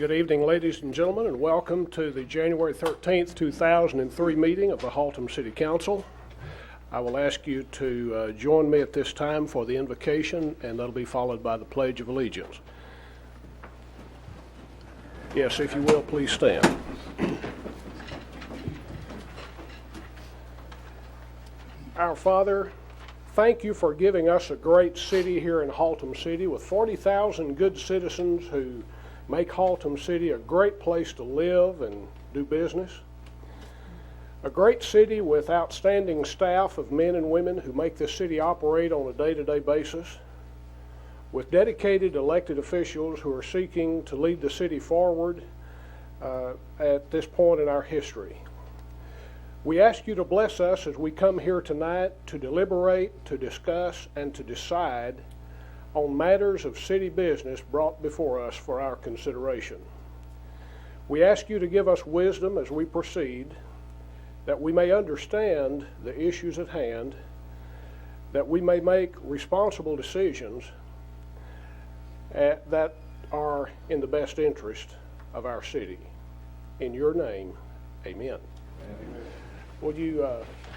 Good evening, ladies and gentlemen, and welcome to the January 13th, 2003 meeting of the Haltom City Council. I will ask you to join me at this time for the invocation, and that'll be followed by the Pledge of Allegiance. Yes, if you will, please stand. Our Father, thank you for giving us a great city here in Haltom City with 40,000 good citizens who make Haltom City a great place to live and do business. A great city with outstanding staff of men and women who make this city operate on a day-to-day basis, with dedicated elected officials who are seeking to lead the city forward at this point in our history. We ask you to bless us as we come here tonight to deliberate, to discuss, and to decide on matters of city business brought before us for our consideration. We ask you to give us wisdom as we proceed, that we may understand the issues at hand, that we may make responsible decisions that are in the best interest of our city. In your name, amen. Amen. Will you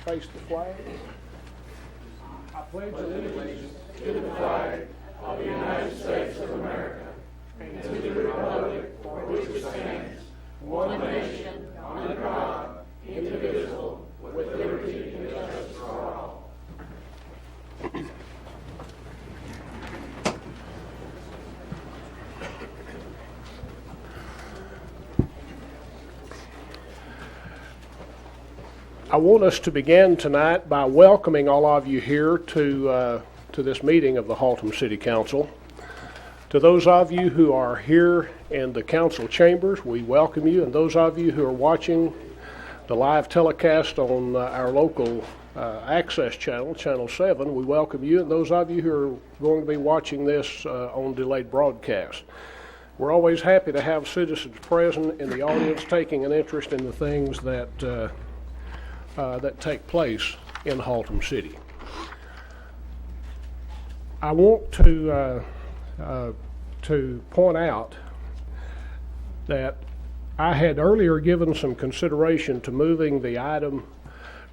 face the flag? I pledge allegiance to the flag of the United States of America and to the republic for which it stands, one nation, under God, indivisible, with liberty and justice for all. I want us to begin tonight by welcoming all of you here to this meeting of the Haltom City Council. To those of you who are here in the council chambers, we welcome you, and those of you who are watching the live telecast on our local access channel, Channel 7, we welcome you, and those of you who are going to be watching this on delayed broadcast. We're always happy to have citizens present in the audience taking an interest in the things that take place in Haltom City. I want to point out that I had earlier given some consideration to moving the item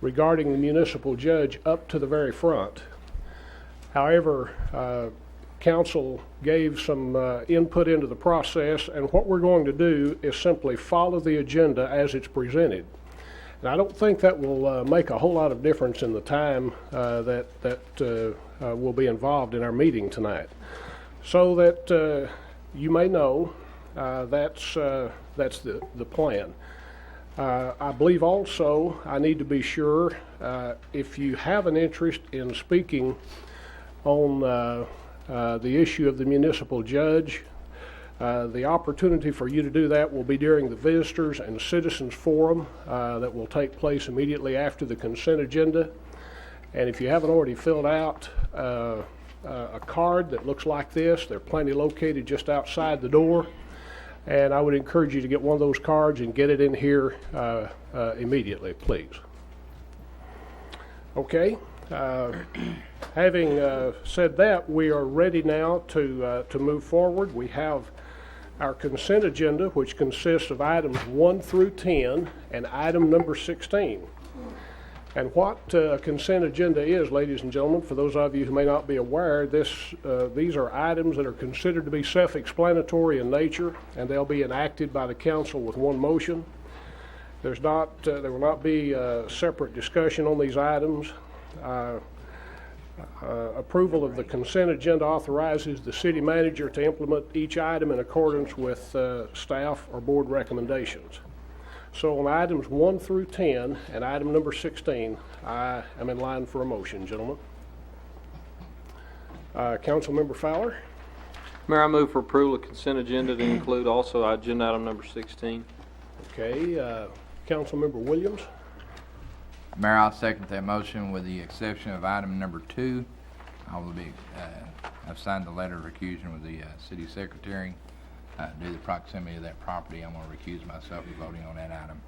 regarding the municipal judge up to the very front. However, council gave some input into the process, and what we're going to do is simply follow the agenda as it's presented. And I don't think that will make a whole lot of difference in the time that will be involved in our meeting tonight. So that you may know, that's the plan. I believe also I need to be sure if you have an interest in speaking on the issue of the municipal judge, the opportunity for you to do that will be during the Visitors and Citizens Forum that will take place immediately after the consent agenda. And if you haven't already filled out a card that looks like this, there are plenty located just outside the door. And I would encourage you to get one of those cards and get it in here immediately, please. Okay. Having said that, we are ready now to move forward. We have our consent agenda, which consists of items 1 through 10 and item number 16. And what a consent agenda is, ladies and gentlemen, for those of you who may not be aware, these are items that are considered to be self-explanatory in nature, and they'll be enacted by the council with one motion. There will not be a separate discussion on these items. Approval of the consent agenda authorizes the city manager to implement each item in accordance with staff or board recommendations. So on items 1 through 10 and item number 16, I am in line for a motion, gentlemen. Councilmember Fowler. Mayor, I move for approval of consent agenda to include also agenda item number 16. Okay. Councilmember Williams. Mayor, I'll second that motion with the exception of item number 2. I've signed the letter of recusal with the city secretary. Due to the proximity of that property, I'm going to recuse myself from voting on that item.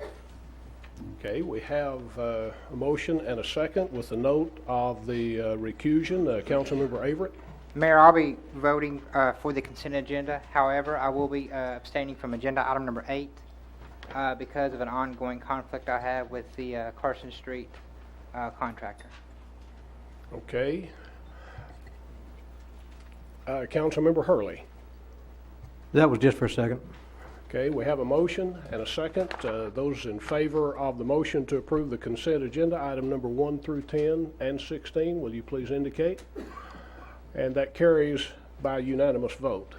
Okay, we have a motion and a second with the note of the recusal. Councilmember Averett. Mayor, I'll be voting for the consent agenda. However, I will be abstaining from agenda item number 8 because of an ongoing conflict I have with the Carson Street contractor. Okay. Councilmember Hurley. That was just for a second. Okay, we have a motion and a second. Those in favor of the motion to approve the consent agenda, item number 1 through 10 and 16, will you please indicate? And that carries by unanimous vote.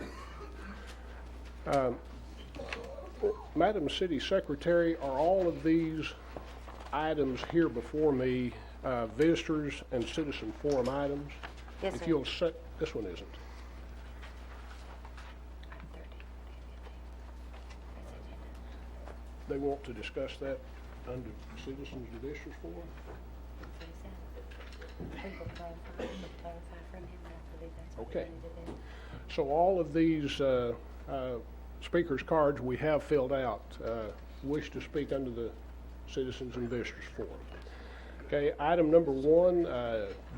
Madam City Secretary, are all of these items here before me visitors and citizen forum items? Yes, If sir. you'll set, this one isn't. They want to discuss that under citizens and visitors forum? Okay. So all of these speakers' cards we have filled out wish to speak under the Citizens and Visitors Forum. Okay, item number 1,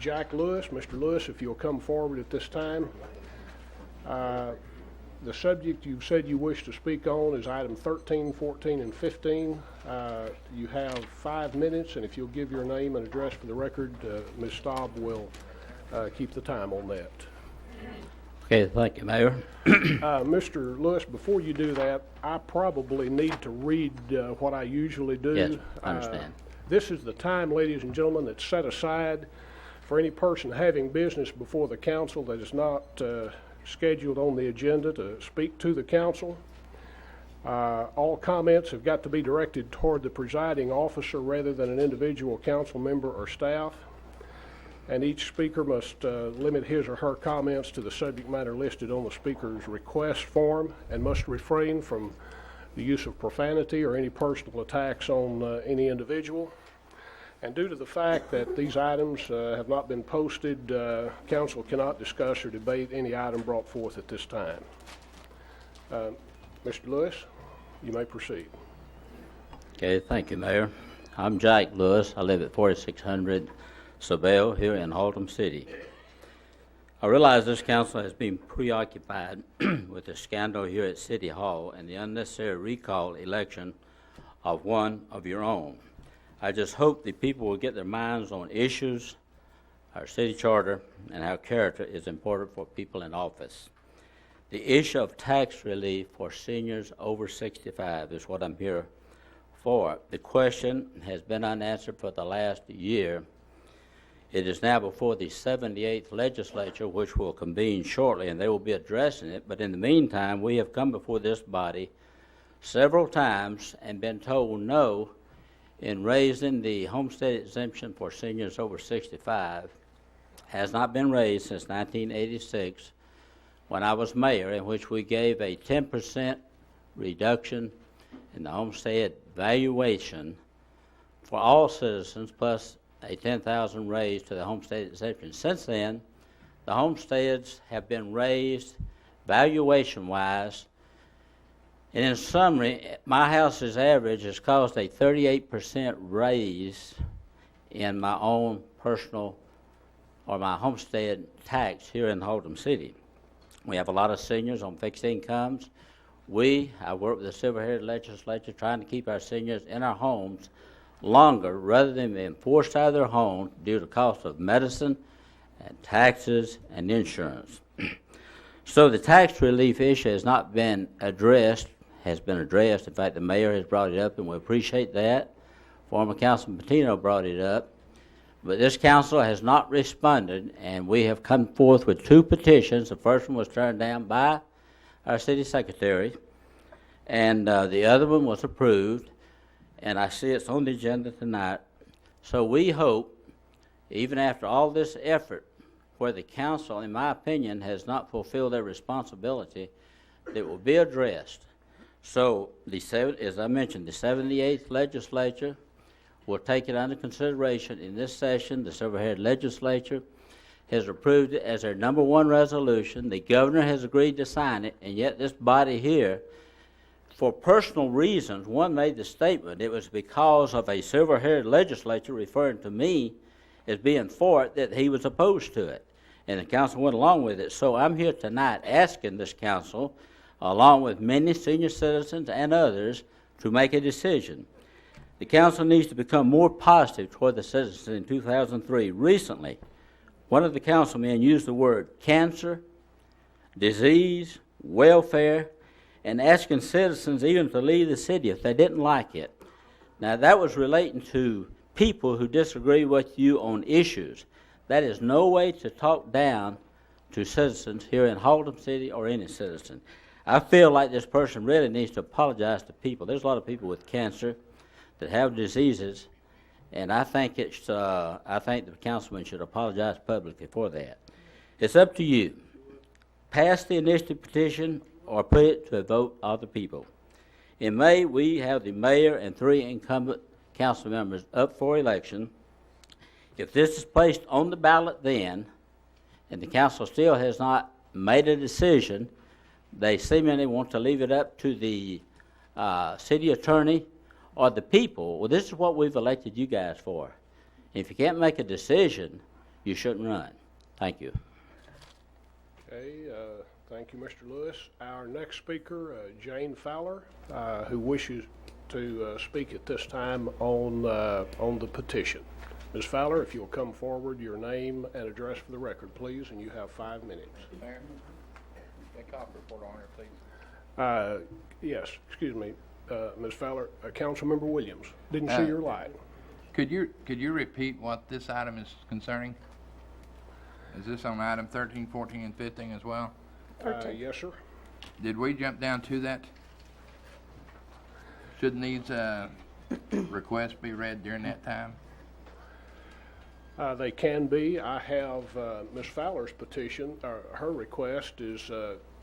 Jack Lewis. Mr. Lewis, if you'll come forward at this time. The subject you've said you wish to speak on is item 13, 14, and 15. You have 5 minutes, and if you'll give your name and address for the record, Ms. Staub will keep the time on that. Okay, thank you, Mayor. Mr. Lewis, before you do that, I probably need to read what I usually do. Yes, I understand. This is the time, ladies and gentlemen, that's set aside for any person having business before the council that is not scheduled on the agenda to speak to the council. All comments have got to be directed toward the presiding officer rather than an individual council member or staff. And each speaker must limit his or her comments to the subject matter listed on the speaker's request form and must refrain from the use of profanity or any personal attacks on any individual. And due to the fact that these items have not been posted, council cannot discuss or debate any item brought forth at this time. Mr. Lewis, you may proceed. Okay, thank you, Mayor. I'm Jack Lewis. I live at 4600 Sabelle here in Haltom City. I realize this council has been preoccupied with the scandal here at City Hall and the unnecessary recall election of one of your own. I just hope the people will get their minds on issues, our city charter, and how character is important for people in office. The issue of tax relief for seniors over 65 is what I'm here for. The question has been unanswered for the last year. It is now before the 78th legislature, which will convene shortly, and they will be addressing it. But in the meantime, we have come before this body several times and been told no in raising the homestead exemption for seniors over 65. Has not been raised since 1986, when I was mayor, in which we gave a 10% reduction in the homestead valuation for all citizens, plus a $10,000 raise to the homestead exemption. Since then, the homesteads have been raised valuation-wise, and in summary, my house's average has caused a 38% raise in my own personal or my homestead tax here in Haltom City. We have a lot of seniors on fixed incomes. I work with the Silver-Haired Legislature trying to keep our seniors in our homes longer rather than being forced out of their homes due to cost of medicine and taxes and insurance. So the tax relief issue has not been addressed, has been addressed. In fact, the mayor has brought it up, and we appreciate that. Former Councilman Patino brought it up. But this council has not responded, and we have come forth with 2 petitions. The first one was turned down by our city secretary, and the other one was approved. And I see it's on the agenda tonight. So we hope, even after all this effort, where the council, in my opinion, has not fulfilled their responsibility, that it will be addressed. So, as I mentioned, the 78th legislature will take it under consideration in this session. The Silver-Haired Legislature has approved it as their number 1 resolution. The governor has agreed to sign it, and yet this body here, for personal reasons, one made the statement it was because of a Silver-Haired Legislature referring to me as being for it that he was opposed to it. and the council went along with it. So I'm here tonight asking this council, along with many senior citizens and others, to make a decision. The council needs to become more positive toward the citizens in 2003. Recently, one of the councilmen used the word cancer, disease, welfare, and asking citizens even to leave the city if they didn't like it. Now, that was relating to people who disagree with you on issues. That is no way to talk down to citizens here in Haltom City or any citizen. I feel like this person really needs to apologize to people. There's a lot of people with cancer that have diseases, and I think the councilman should apologize publicly for that. It's up to you. Pass the initiative petition or put it to a vote of the people. In May, we have the mayor and 3 incumbent council members up for election. If this is placed on the ballot then, and the council still has not made a decision, they seemingly want to leave it up to the city attorney or the people. Well, this is what we've elected you guys for. If you can't make a decision, you shouldn't run. Thank you. Okay, thank you, Mr. Lewis. Our next speaker, Jane Fowler, who wishes to speak at this time on the petition. Ms. Fowler, if you'll come forward, your name and address for the record, please, and you have 5 minutes. Mayor, a cop report on her, please. Yes, excuse me, Ms. Fowler, Councilmember Williams, didn't see your light. Could you repeat what this item is concerning? Is this on item 13, 14, and 15 as well? Yes, sir. Did we jump down to that? Shouldn't these requests be read during that time? They can be. I have Ms. Fowler's petition, her request is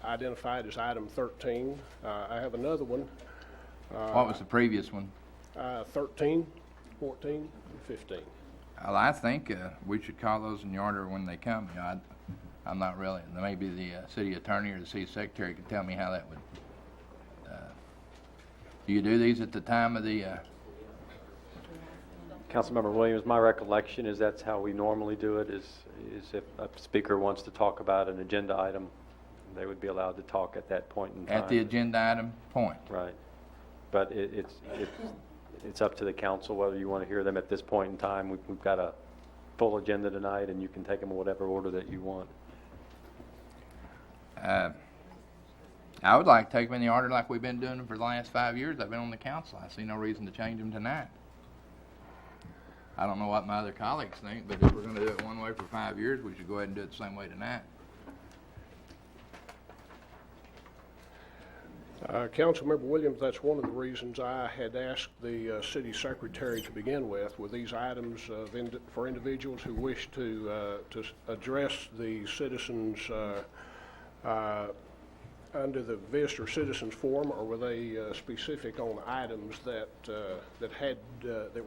identified as item 13. I have another one. What was the previous one? 13, 14, and 15. Well, I think we should call those in the order when they come. You know, I'm not really. Maybe the city attorney or the city secretary could tell me how that would. Do you do these at the time of the? Councilmember Williams, my recollection is that's how we normally do it. Is if a speaker wants to talk about an agenda item, they would be allowed to talk at that point in time. At the agenda item point. Right, but it's up to the council whether you want to hear them at this point in time. We've got a full agenda tonight, and you can take them in whatever order that you want. I would like to take them in the order like we've been doing them for the last 5 years. I've been on the council. I see no reason to change them tonight. I don't know what my other colleagues think, but if we're going to do it one way for 5 years, we should go ahead and do it the same way tonight. Councilmember Williams, that's one of the reasons I had asked the city secretary to begin with, were these items for individuals who wish to address the citizens under the visitor citizens forum, or were they specific on items that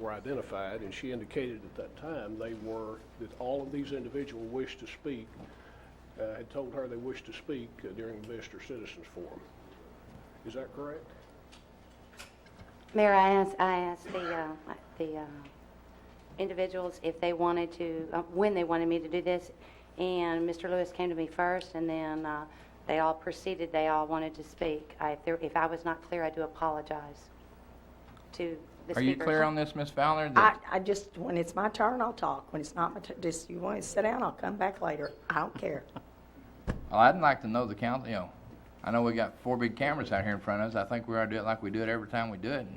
were identified? And she indicated at that time that all of these individuals wished to speak, had told her they wished to speak during the visitor citizens forum. Is that correct? Mayor, I asked the individuals if they wanted to, when they wanted me to do this, and Mr. Lewis came to me first, and then they all proceeded. They all wanted to speak. If I was not clear, I do apologize to the speakers. Are you clear on this, Ms. Fowler? I just, when it's my turn, I'll talk. When it's not my turn, just, you want to sit down, I'll come back later. I don't care. Well, I'd like to know the count, I know we got 4 big cameras out here in front of us. I think we ought to do it like we do it every time we do it.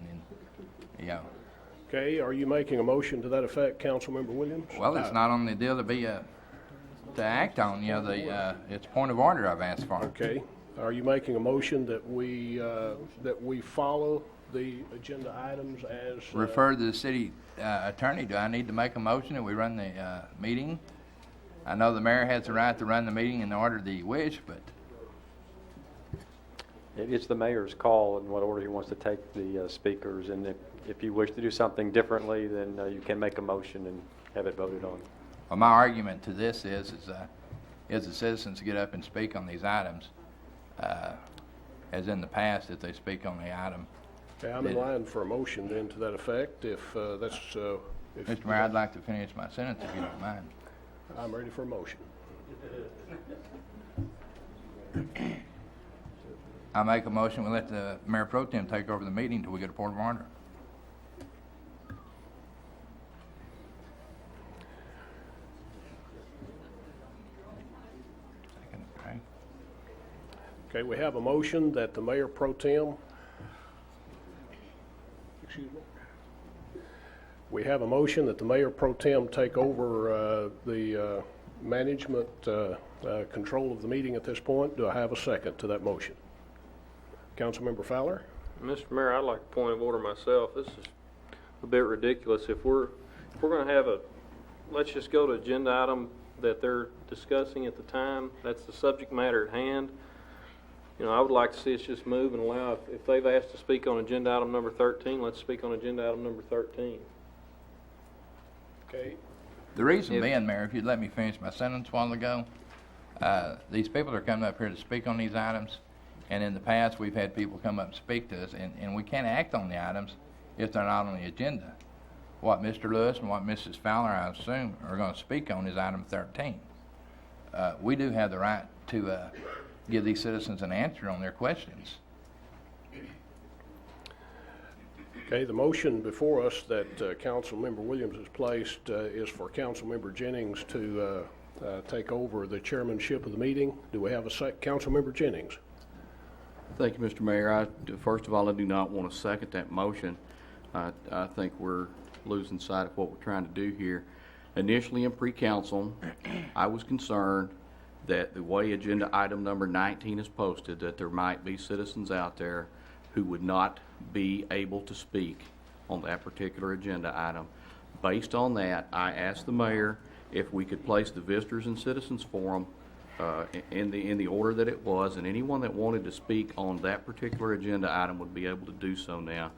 Okay, are you making a motion to that effect, Councilmember Williams? Well, it's not on the deal to act on. It's point of order I've asked for. Okay, are you making a motion that we follow the agenda items as refer to the city attorney? Do I need to make a motion that we run the meeting? I know the mayor has the right to run the meeting in the order that he wish, but It's the mayor's call in what order he wants to take the speakers, and if you wish to do something differently, then you can make a motion and have it voted on. well, my argument to this is the citizens get up and speak on these items, as in the past, if they speak on the item. Okay, I'm in line for a motion then to that effect. If that's, Mr. Mayor, I'd like to finish my sentence if you don't mind. I'm ready for a motion. I make a motion, we let the Mayor Pro Tem take over the meeting until we get a point of order. Second, okay. Okay, we have a motion that the Mayor Pro Tem, excuse me. We have a motion that the Mayor Pro Tem take over the management control of the meeting at this point. Do I have a second to that motion? Councilmember Fowler? Mr. Mayor, I'd like a point of order myself. This is a bit ridiculous. If we're going to have let's just go to agenda item that they're discussing at the time. That's the subject matter at hand. You know, I would like to see us just move and allow, if they've asked to speak on agenda item number 13, let's speak on agenda item number 13. Okay. The reason being, Mayor, if you'd let me finish my sentence a while ago, these people are coming up here to speak on these items, and in the past, we've had people come up and speak to us, and we can't act on the items if they're not on the agenda. What Mr. Lewis and what Mrs. Fowler, I assume, are going to speak on is item 13. We do have the right to give these citizens an answer on their questions. Okay, the motion before us that Councilmember Williams has placed is for Councilmember Jennings to take over the chairmanship of the meeting. Do we have a Councilmember Jennings? Thank you, Mr. Mayor. First of all, I do not want to second that motion. I think we're losing sight of what we're trying to do here. Initially in pre-council, I was concerned that the way agenda item number 19 is posted, that there might be citizens out there who would not be able to speak on that particular agenda item. Based on that, I asked the mayor if we could place the Visitors and Citizens Forum in the order that it was, and anyone that wanted to speak on that particular agenda item would be able to do so now.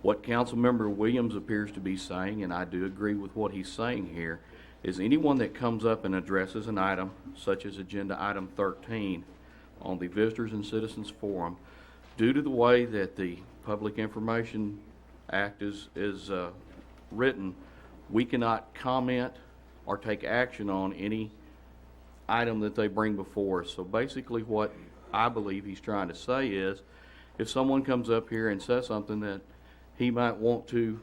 What Councilmember Williams appears to be saying, and I do agree with what he's saying here, is anyone that comes up and addresses an item such as agenda item 13 on the Visitors and Citizens Forum, due to the way that the Public Information Act is written, we cannot comment or take action on any item that they bring before us. So basically what I believe he's trying to say is, if someone comes up here and says something that he might want to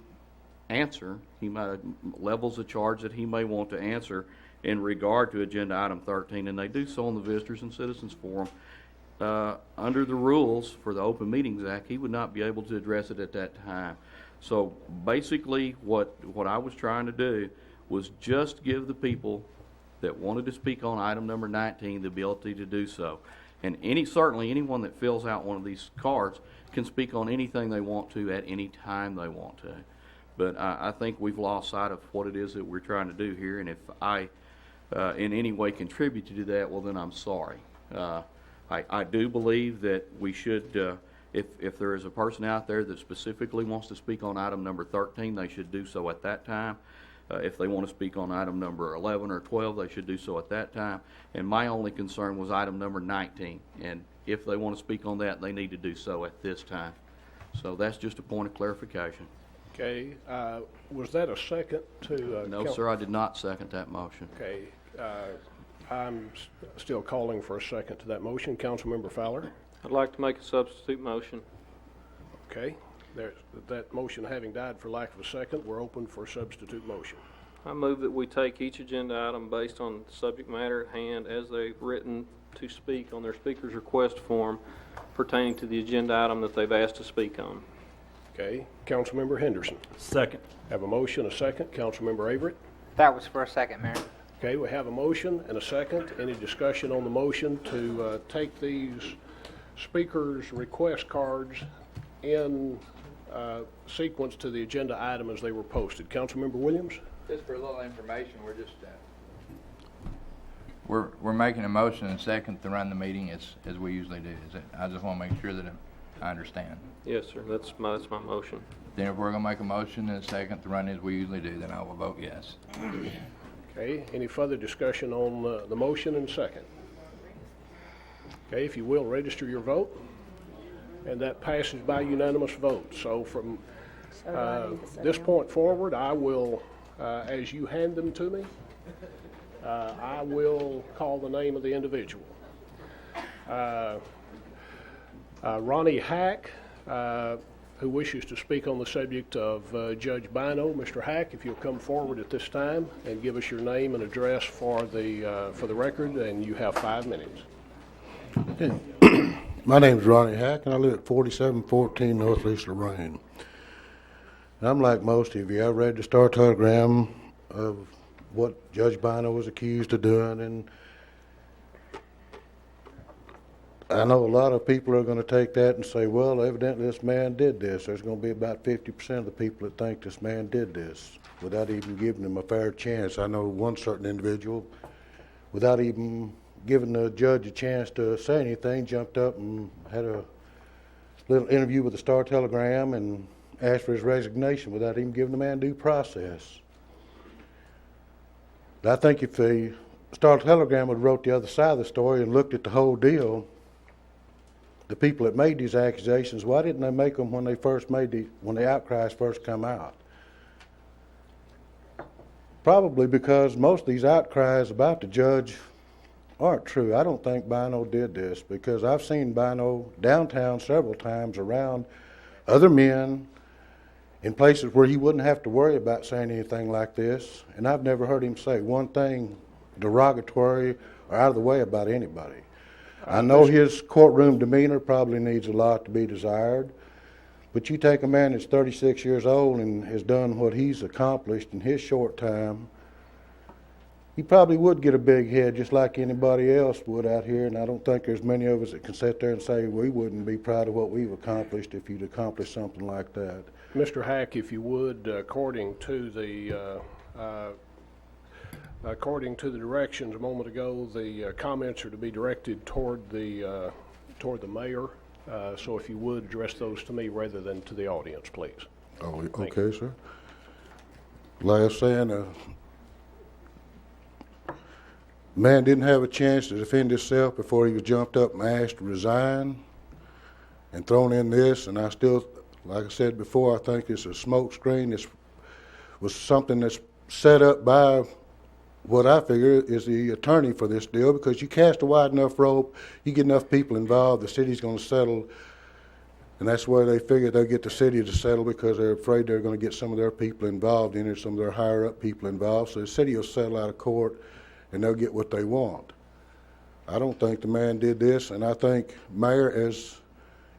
answer, he might levels a charge that he may want to answer in regard to agenda item 13, and they do so on the Visitors and Citizens Forum, under the rules for the Open Meetings Act, he would not be able to address it at that time. So basically what I was trying to do was just give the people that wanted to speak on item number 19 the ability to do so. And certainly anyone that fills out one of these cards can speak on anything they want to at any time they want to. But I think we've lost sight of what it is that we're trying to do here, and if I in any way contribute to that, well then I'm sorry. I do believe that we should, if there is a person out there that specifically wants to speak on item number 13, they should do so at that time. If they want to speak on item number 11 or 12, they should do so at that time. And my only concern was item number 19. And if they want to speak on that, they need to do so at this time. So that's just a point of clarification. Okay, was that a second to? No, sir, I did not second that motion. Okay, I'm still calling for a second to that motion. Councilmember Fowler? I'd like to make a substitute motion. Okay, that motion having died for lack of a second, we're open for a substitute motion. I move that we take each agenda item based on the subject matter at hand as they've written to speak on their speaker's request form pertaining to the agenda item that they've asked to speak on. Okay, Councilmember Henderson. Second. Have a motion, a second. Councilmember Averett. That was for a second, Mayor. Okay, we have a motion and a second. Any discussion on the motion to take these speakers' request cards in sequence to the agenda item as they were posted? Councilmember Williams? Just for a little information, we're just we're making a motion and second to run the meeting as we usually do. I just want to make sure that I understand. Yes, sir. That's my motion. Then if we're going to make a motion and a second to run as we usually do, then I will vote yes. Okay, any further discussion on the motion and second? Okay, if you will, register your vote. And that passes by unanimous vote. So from this point forward, I will, as you hand them to me, I will call the name of the individual. Ronnie Hack, who wishes to speak on the subject of Judge Bino. Mr. Hack, if you'll come forward at this time and give us your name and address for the record, and you have 5 minutes. My name is Ronnie Hack, and I live at 4714 Northeast Lorraine. And I'm like most of you. I read the Star Telegram of what Judge Bino was accused of doing, and I know a lot of people are going to take that and say, well, evidently this man did this. There's going to be about 50% of the people that think this man did this without even giving him a fair chance. I know one certain individual, without even giving the judge a chance to say anything, jumped up and had a little interview with the Star Telegram and asked for his resignation without even giving the man due process. But I think if the Star Telegram would have wrote the other side of the story and looked at the whole deal, the people that made these accusations, why didn't they make them when they first when the outcries first come out? Probably because most of these outcries about the judge aren't true. I don't think Bino did this, because I've seen Bino downtown several times around other men in places where he wouldn't have to worry about saying anything like this, and I've never heard him say one thing derogatory or out of the way about anybody. I know his courtroom demeanor probably needs a lot to be desired, but you take a man that's 36 years old and has done what he's accomplished in his short time, he probably would get a big head just like anybody else would out here, and I don't think there's many of us that can sit there and say we wouldn't be proud of what we've accomplished if you'd accomplished something like that. Mr. Hack, if you would, according to the directions a moment ago, the comments are to be directed toward the mayor. So if you would address those to me rather than to the audience, please. Oh, okay, sir. Like I was saying, man didn't have a chance to defend himself before he was jumped up and asked to resign and thrown in this, and I still, like I said before, I think it's a smoke screen. This was something that's set up by what I figure is the attorney for this deal, because you cast a wide enough rope, you get enough people involved, the city's going to settle, and that's where they figure they'll get the city to settle, because they're afraid they're going to get some of their people involved in it, some of their higher up people involved, so the city will settle out of court and they'll get what they want. I don't think the man did this, and I think, Mayor, as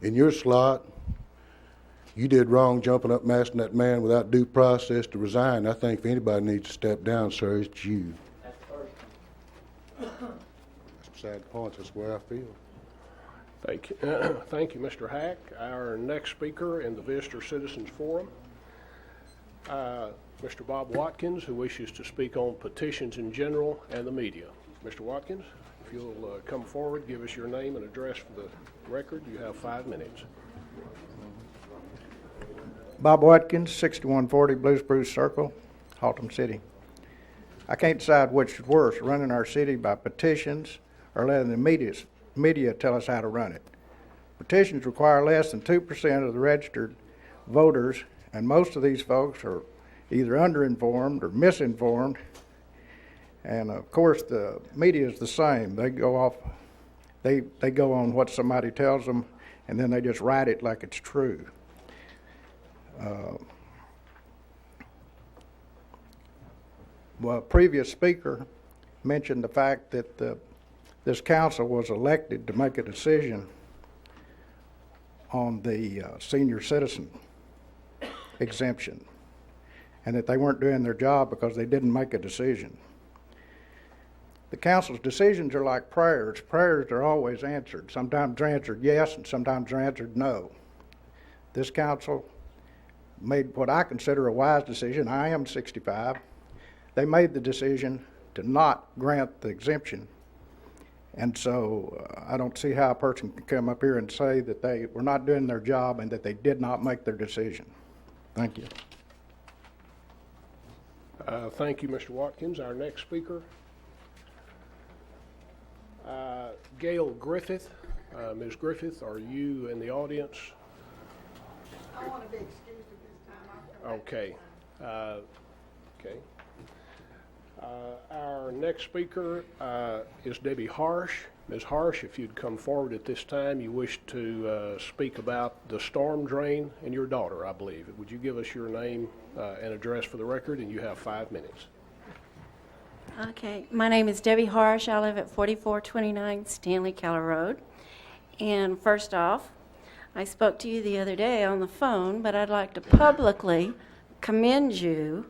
in your slot, you did wrong jumping up and asking that man without due process to resign. I think if anybody needs to step down, sir, it's you. That's the first one. That's beside the point. That's the way I feel. Thank you. Thank you, Mr. Hack. Our next speaker in the Visitor Citizens Forum, Mr. Bob Watkins, who wishes to speak on petitions in general and the media. Mr. Watkins, if you'll come forward, give us your name and address for the record. You have 5 minutes. Bob Watkins, 6140 Blue Spruce Circle, Haltom City. I can't decide which is worse, running our city by petitions or letting the media tell us how to run it. Petitions require less than 2% of the registered voters, and most of these folks are either underinformed or misinformed. And of course, the media is the same. They go off, they go on what somebody tells them, and then they just write it like it's true. Well, a previous speaker mentioned the fact that this council was elected to make a decision on the senior citizen exemption, and that they weren't doing their job because they didn't make a decision. The council's decisions are like prayers. Prayers are always answered. Sometimes they're answered yes, and sometimes they're answered no. This council made what I consider a wise decision. I am 65. They made the decision to not grant the exemption. And so I don't see how a person can come up here and say that they were not doing their job and that they did not make their decision. Thank you. Thank you, Mr. Watkins. Our next speaker, Gail Griffith. Ms. Griffith, are you in the audience? I want to be excused at this time. Okay. Okay. Our next speaker is Debbie Harsh. Ms. Harsh, if you'd come forward at this time, you wish to speak about the storm drain and your daughter, I believe. Would you give us your name and address for the record, and you have 5 minutes. Okay, my name is Debbie Harsh. I live at 4429 Stanley Keller Road. And first off, I spoke to you the other day on the phone, but I'd like to publicly commend you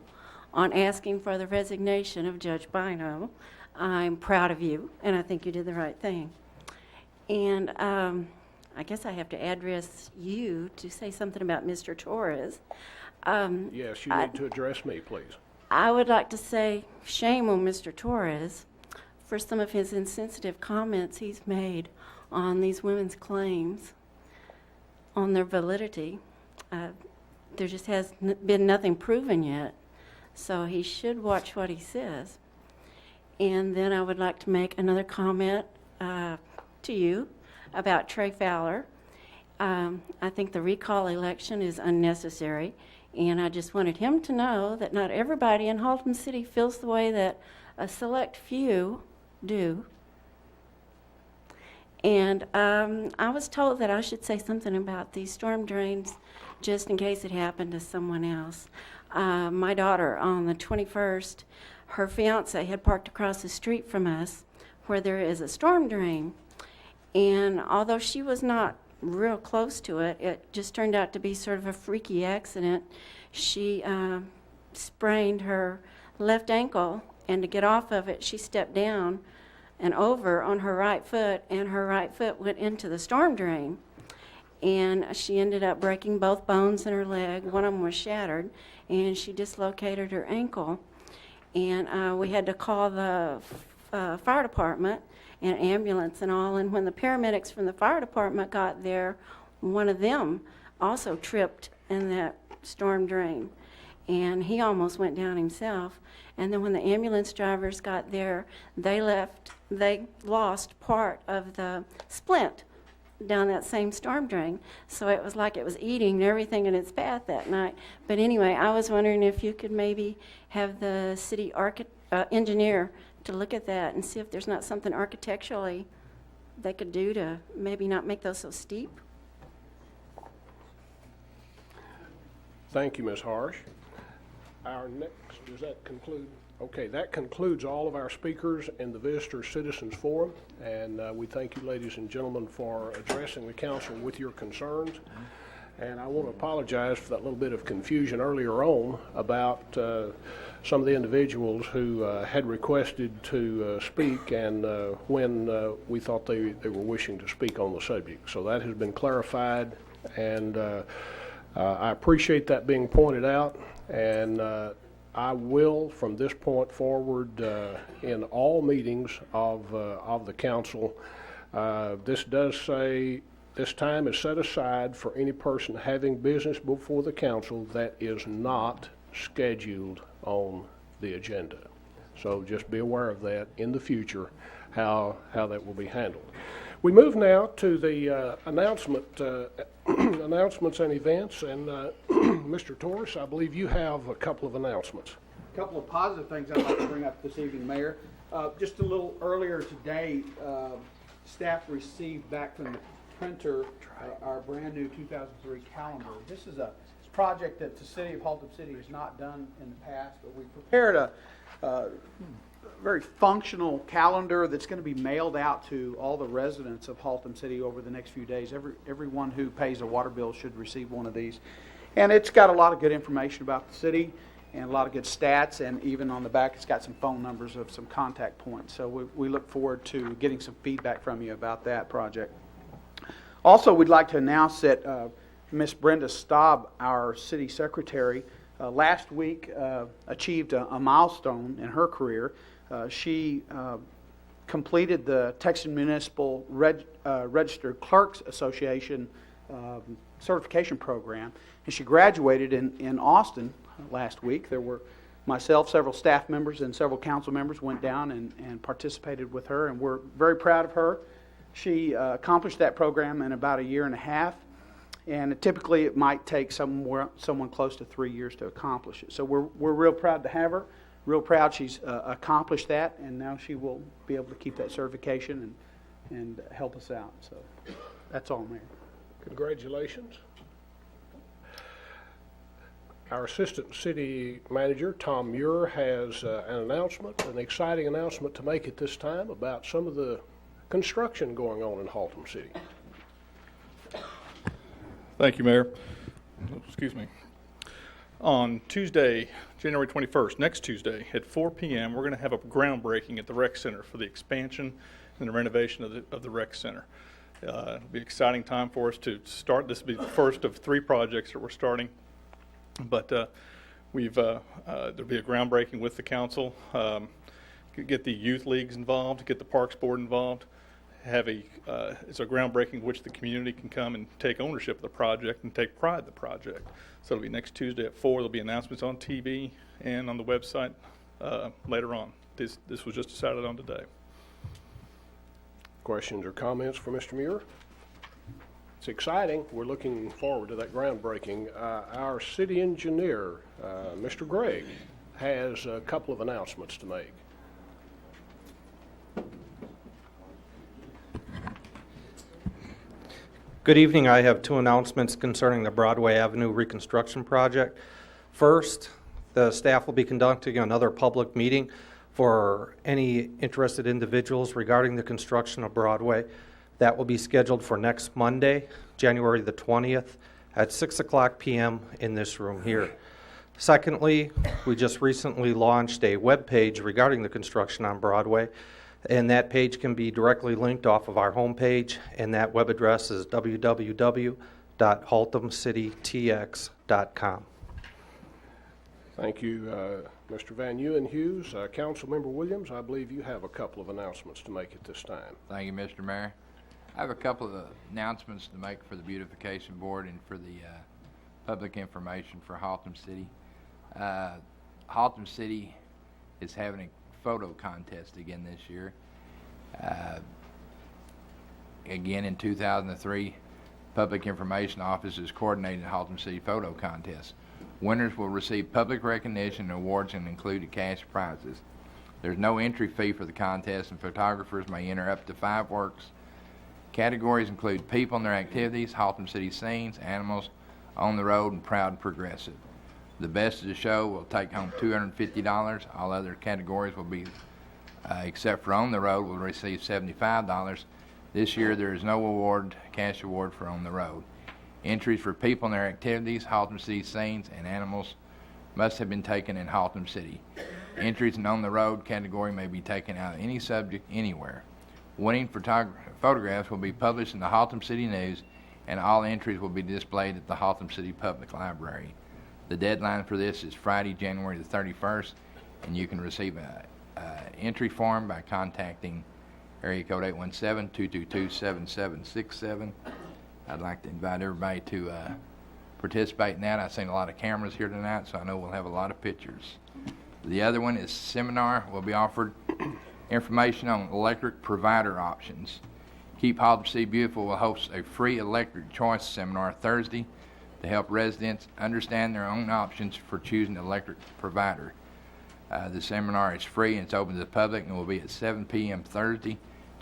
on asking for the resignation of Judge Bino. I'm proud of you, and I think you did the right thing. And I guess I have to address you to say something about Mr. Torres. Yes, you need to address me, please. I would like to say shame on Mr. Torres for some of his insensitive comments he's made on these women's claims, on their validity. There just has been nothing proven yet, so he should watch what he says. And then I would like to make another comment to you about Trey Fowler. I think the recall election is unnecessary, and I just wanted him to know that not everybody in Haltom City feels the way that a select few do. And I was told that I should say something about these storm drains just in case it happened to someone else. My daughter, on the 21st, her fiance had parked across the street from us where there is a storm drain. And although she was not real close to it, it just turned out to be sort of a freaky accident. She sprained her left ankle, and to get off of it, she stepped down and over on her right foot, and her right foot went into the storm drain. And she ended up breaking both bones in her leg. One of them was shattered, and she dislocated her ankle. And we had to call the fire department and ambulance and all. And when the paramedics from the fire department got there, one of them also tripped in that storm drain. And he almost went down himself. And then when the ambulance drivers got there, they lost part of the splint down that same storm drain. So it was like it was eating everything in its path that night. But anyway, I was wondering if you could maybe have the city engineer to look at that and see if there's not something architecturally they could do to maybe not make those so steep. Thank you, Ms. Harsh. Our next, does that conclude? Okay, that concludes all of our speakers in the Visitor Citizens Forum, and we thank you, ladies and gentlemen, for addressing the council with your concerns. And I want to apologize for that little bit of confusion earlier on about some of the individuals who had requested to speak and when we thought they were wishing to speak on the subject. So that has been clarified, and I appreciate that being pointed out. And I will, from this point forward, in all meetings of the council, this does say this time is set aside for any person having business before the council that is not scheduled on the agenda. So just be aware of that in the future, how that will be handled. We move now to the announcements and events, and Mr. Torres, I believe you have a couple of announcements. A couple of positive things I'd like to bring up this evening, Mayor. Just a little earlier today, staff received back from the printer our brand new 2003 calendar. This is a project that the city of Haltom City has not done in the past, but we prepared a very functional calendar that's going to be mailed out to all the residents of Haltom City over the next few days. Everyone who pays a water bill should receive one of these. And it's got a lot of good information about the city and a lot of good stats, and even on the back it's got some phone numbers of some contact points. So we look forward to getting some feedback from you about that project. Also, we'd like to announce that Miss Brenda Staub, our city secretary, last week achieved a milestone in her career. She completed the Texas Municipal Registered Clerks Association certification program, and she graduated in Austin last week. There were myself, several staff members, and several council members went down and participated with her, and we're very proud of her. She accomplished that program in about a year and a half, and typically it might take someone close to 3 years to accomplish it. So we're real proud to have her. real proud she's accomplished that, and now she will be able to keep that certification and help us out. So that's all, Mayor. Congratulations. Our Assistant City Manager, Tom Muir, has an exciting announcement to make at this time about some of the construction going on in Haltom City. Thank you, Mayor. Excuse me. On Tuesday, January 21st, next Tuesday at 4 p.m., we're going to have a groundbreaking at the Rec Center for the expansion and the renovation of the Rec Center. It'll be an exciting time for us to start. This will be the first of 3 projects that we're starting. But there'll be a groundbreaking with the council, get the youth leagues involved, get the Parks Board involved, it's a groundbreaking in which the community can come and take ownership of the project and take pride in the project. So it'll be next Tuesday at 4. There'll be announcements on TV and on the website later on. This was just decided on today. Questions or comments for Mr. Muir? It's exciting. We're looking forward to that groundbreaking. Our city engineer, Mr. Gregg, has a couple of announcements to make. Good evening. I have 2 announcements concerning the Broadway Avenue reconstruction project. First, the staff will be conducting another public meeting for any interested individuals regarding the construction of Broadway. That will be scheduled for next Monday, January the 20th at 6 o'clock p.m. in this room here. Secondly, we just recently launched a web page regarding the construction on Broadway, and that page can be directly linked off of our homepage, and that web address is www.haltomcitytx.com. Thank you, Mr. Van Ewen Hughes. Councilmember Williams, I believe you have a couple of announcements to make at this time. Thank you, Mr. Mayor. I have a couple of announcements to make for the Beautification Board and for the public information for Haltom City. Haltom City is having a photo contest again this year. Again, in 2003, Public Information Office is coordinating the Haltom City Photo Contest. Winners will receive public recognition and awards and included cash prizes. There's no entry fee for the contest, and photographers may enter up to 5 works. Categories include people and their activities, Haltom City scenes, animals, on the road, and proud progressive. The best of the show will take home $250. All other categories will be, except for on the road, will receive $75. This year there is no cash award for on the road. Entries for people and their activities, Haltom City scenes, and animals must have been taken in Haltom City. Entries in on the road category may be taken out of any subject anywhere. Winning photographs will be published in the Haltom City News, and all entries will be displayed at the Haltom City Public Library. The deadline for this is Friday, January the 31st, and you can receive an entry form by contacting area code 817-222-7767. I'd like to invite everybody to participate in that. I've seen a lot of cameras here tonight, so I know we'll have a lot of pictures. The other one is seminar will be offered information on electric provider options. Keep Haltom City Beautiful will host a free electric choice seminar Thursday to help residents understand their own options for choosing an electric provider. The seminar is free and it's open to the public and will be at 7 p.m. Thursday,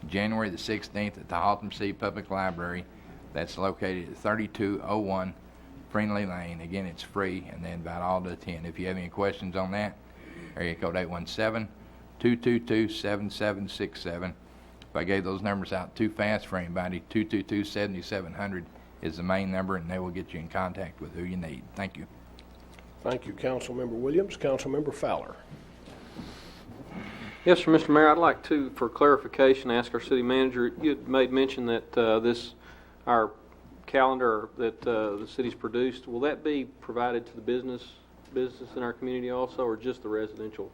January the 16th at the Haltom City Public Library. That's located at 3201 Friendly Lane. Again, it's free, and they invite all to attend. If you have any questions on that, area code 817-222-7767. If I gave those numbers out too fast for anybody, 222-7700 is the main number, and they will get you in contact with who you need. Thank you. Thank you, Councilmember Williams. Councilmember Fowler. Yes, sir, Mr. Mayor, I'd like to, for clarification, ask our city manager. You had made mention that our calendar that the city's produced, will that be provided to the business in our community also, or just the residential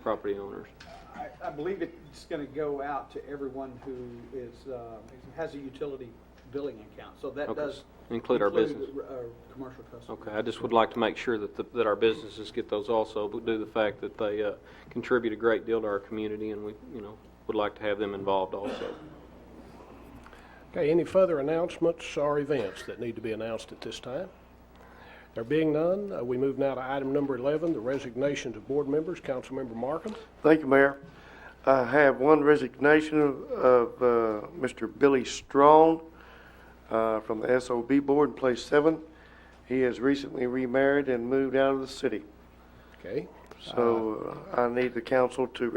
property owners? I believe it's going to go out to everyone who has a utility billing account. So that does include our business, commercial customers. Okay, I just would like to make sure that our businesses get those also, but due to the fact that they contribute a great deal to our community, and we would like to have them involved also. Okay, any further announcements or events that need to be announced at this time? There being none, we move now to item number 11, the resignations of board members. Councilmember Markham. Thank you, Mayor. I have one resignation of Mr. Billy Strong from the SOB Board in place 7. He has recently remarried and moved out of the city. Okay. So I need the council to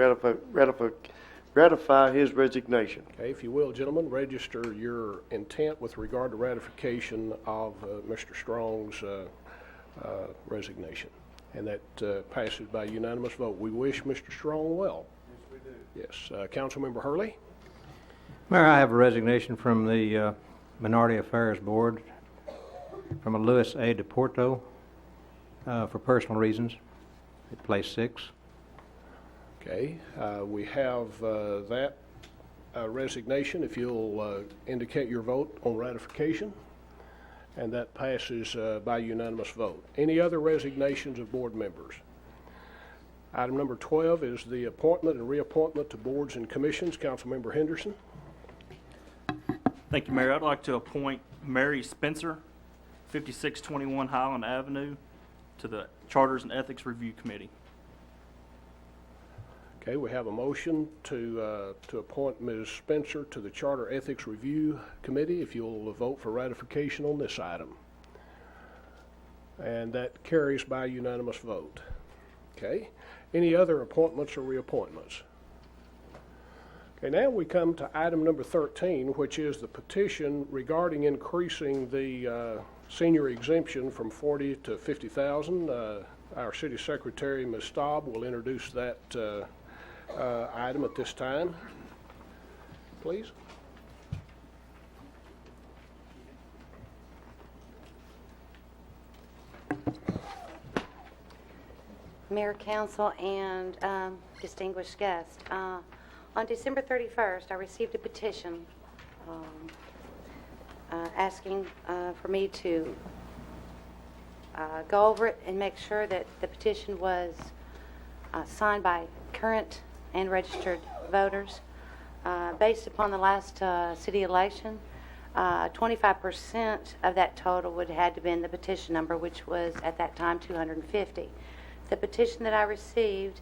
ratify his resignation. Okay, if you will, gentlemen, register your intent with regard to ratification of Mr. Strong's resignation. And that passes by unanimous vote. We wish Mr. Strong well. Yes, we do. Yes. Councilmember Hurley? Mayor, I have a resignation from the Minority Affairs Board from a Luis A. DePorto for personal reasons at place 6. Okay, we have that resignation, if you'll indicate your vote on ratification, and that passes by unanimous vote. Any other resignations of board members? Item number 12 is the appointment and reappointment to boards and commissions. Councilmember Henderson. Thank you, Mayor. I'd like to appoint Mary Spencer, 5621 Highland Avenue, to the Charters and Ethics Review Committee. Okay, we have a motion to appoint Ms. Spencer to the Charter Ethics Review Committee. If you'll vote for ratification on this item. And that carries by unanimous vote. Okay, any other appointments or reappointments? Okay, now we come to item number 13, which is the petition regarding increasing the senior exemption from $40,000 to $50,000. Our city secretary, Ms. Staub, will introduce that item at this time. Please. Mayor, Council, and distinguished guests. On December 31st, I received a petition asking for me to go over it and make sure that the petition was signed by current and registered voters. Based upon the last city election, 25% of that total would have had to been the petition number, which was at that time 250. The petition that I received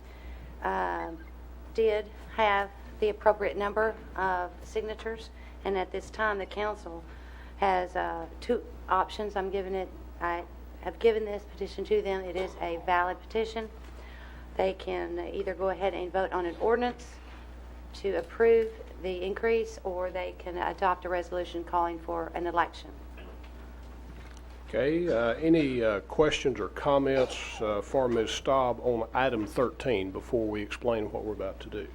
did have the appropriate number of signatures, and at this time the council has two options. I have given this petition to them. It is a valid petition. They can either go ahead and vote on an ordinance to approve the increase, or they can adopt a resolution calling for an election. Okay, any questions or comments for Ms. Staub on item 13 before we explain what we're about to do?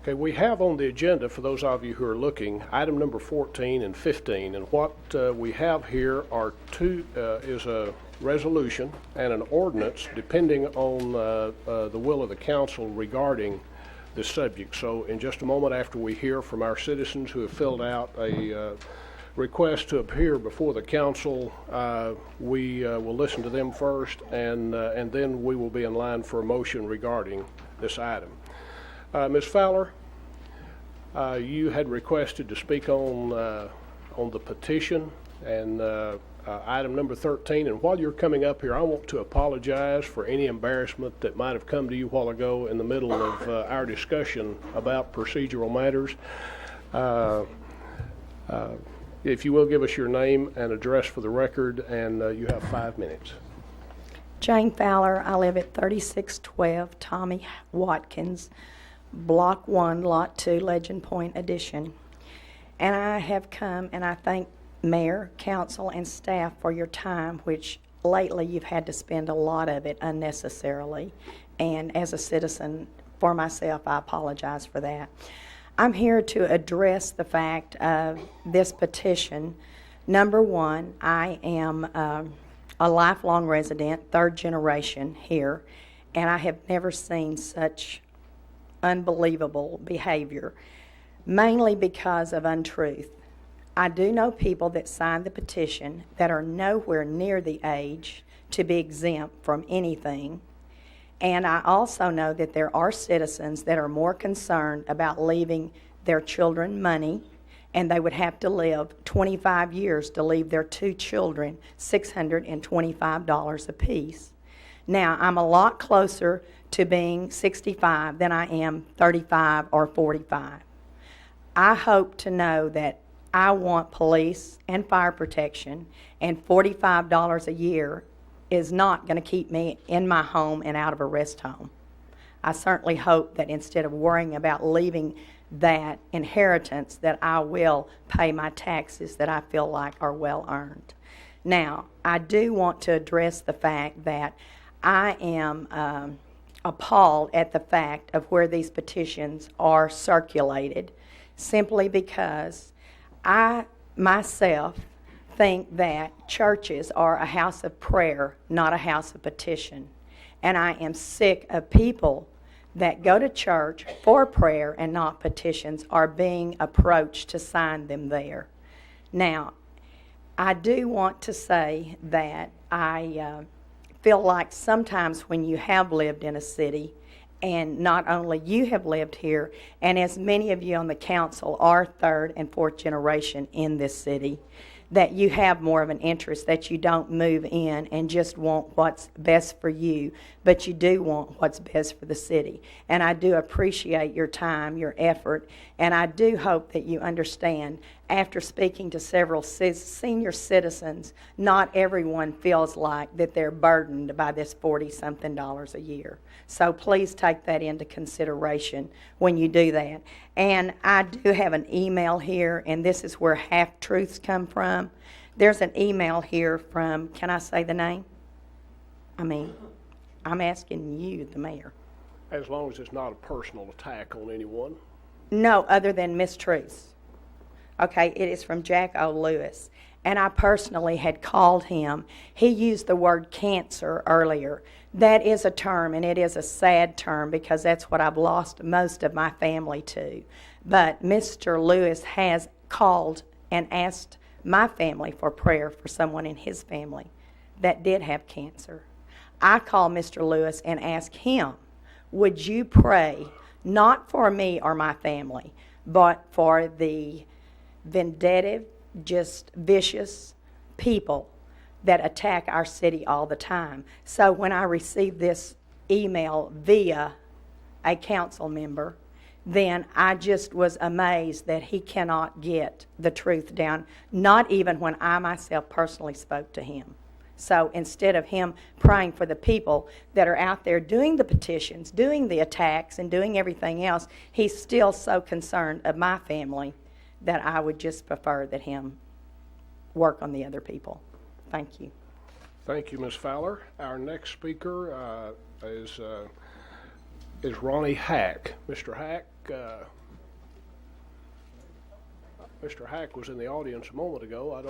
Okay, we have on the agenda, for those of you who are looking, item number 14 and 15, and what we have here are is a resolution and an ordinance depending on the will of the council regarding this subject. So in just a moment, after we hear from our citizens who have filled out a request to appear before the council, we will listen to them first, and then we will be in line for a motion regarding this item. Ms. Fowler, you had requested to speak on the petition and item number 13, and while you're coming up here, I want to apologize for any embarrassment that might have come to you a while ago in the middle of our discussion about procedural matters. If you will give us your name and address for the record, and you have 5 minutes. Jane Fowler, I live at 3612 Tommy Watkins, Block 1, Lot 2, Legend Point Edition. And I have come, and I thank Mayor, Council, and staff for your time, which lately you've had to spend a lot of it unnecessarily. And as a citizen, for myself, I apologize for that. I'm here to address the fact of this petition. Number one, I am a lifelong resident, third generation here, and I have never seen such unbelievable behavior, mainly because of untruth. I do know people that signed the petition that are nowhere near the age to be exempt from anything. And I also know that there are citizens that are more concerned about leaving their children money and they would have to live 25 years to leave their 2 children $625 apiece. Now, I'm a lot closer to being 65 than I am 35 or 45. I hope to know that I want police and fire protection, and $45 a year is not going to keep me in my home and out of a rest home. I certainly hope that instead of worrying about leaving that inheritance, that I will pay my taxes that I feel like are well earned. Now, I do want to address the fact that I am appalled at the fact of where these petitions are circulated, simply because I myself think that churches are a house of prayer, not a house of petition. And I am sick of people that go to church for prayer and not petitions are being approached to sign them there. Now, I do want to say that I feel like sometimes when you have lived in a city, and not only you have lived here, and as many of you on the council are 3rd and 4th generation in this city, that you have more of an interest, that you don't move in and just want what's best for you, but you do want what's best for the city. And I do appreciate your time, your effort, and I do hope that you understand, after speaking to several senior citizens, not everyone feels like that they're burdened by this $40-something a year. So please take that into consideration when you do that. And I do have an email here, and this is where half-truths come from. There's an email here from, can I say the name? I'm asking you, the mayor. As long as it's not a personal attack on anyone. No, other than mistruths. Okay, it is from Jack O. Lewis. And I personally had called him. He used the word cancer earlier. That is a term, and it is a sad term because that's what I've lost most of my family to. But Mr. Lewis has called and asked my family for prayer for someone in his family that did have cancer. I called Mr. Lewis and asked him, would you pray not for me or my family, but for the vindictive, just vicious people that attack our city all the time. So when I received this email via a council member, then I just was amazed that he cannot get the truth down, not even when I myself personally spoke to him. So instead of him praying for the people that are out there doing the petitions, doing the attacks, and doing everything else, he's still so concerned of my family that I would just prefer that him work on the other people. Thank you. Thank you, Ms. Fowler. Our next speaker is Ronnie Hack. Mr. Hack was in the audience a moment ago. I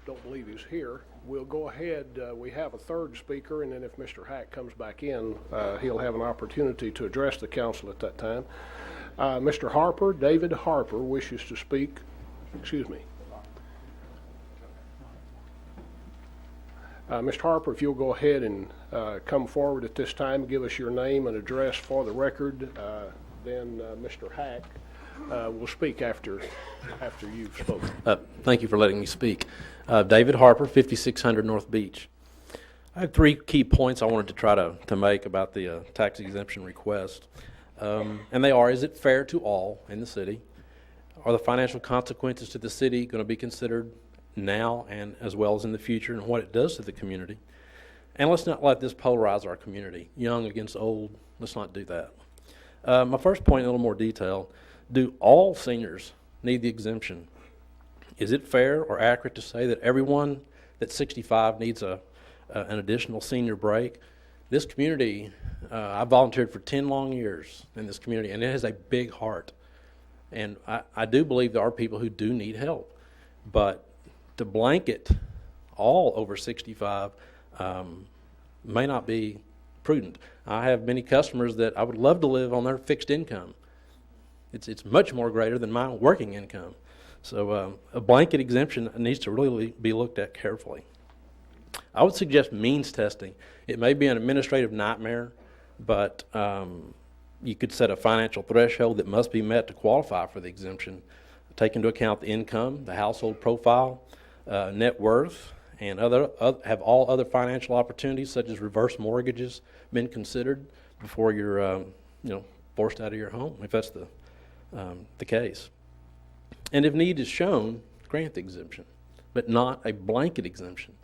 don't believe he's here. We'll go ahead. We have a 3rd speaker, and then if Mr. Hack comes back in, he'll have an opportunity to address the council at that time. Mr. Harper, David Harper, wishes to speak. Excuse me. Mr. Harper, if you'll go ahead and come forward at this time, give us your name and address for the record, then Mr. Hack will speak after you've spoken. Thank you for letting me speak. David Harper, 5600 North Beach. I have 3 key points I wanted to try to make about the tax exemption request. And they are, is it fair to all in the city? Are the financial consequences to the city going to be considered now and as well as in the future, and what it does to the community? And let's not let this polarize our community, young against old. Let's not do that. My first point in a little more detail, do all seniors need the exemption? Is it fair or accurate to say that everyone that's 65 needs an additional senior break? This community, I volunteered for 10 long years in this community, and it has a big heart. And I do believe there are people who do need help, but to blanket all over 65 may not be prudent. I have many customers that I would love to live on their fixed income. It's much more greater than my working income. So a blanket exemption needs to really be looked at carefully. I would suggest means testing. It may be an administrative nightmare, but you could set a financial threshold that must be met to qualify for the exemption. take into account the income, the household profile, net worth, and have all other financial opportunities such as reverse mortgages been considered before you're forced out of your home, if that's the case. And if need is shown, grant the exemption, but not a blanket exemption.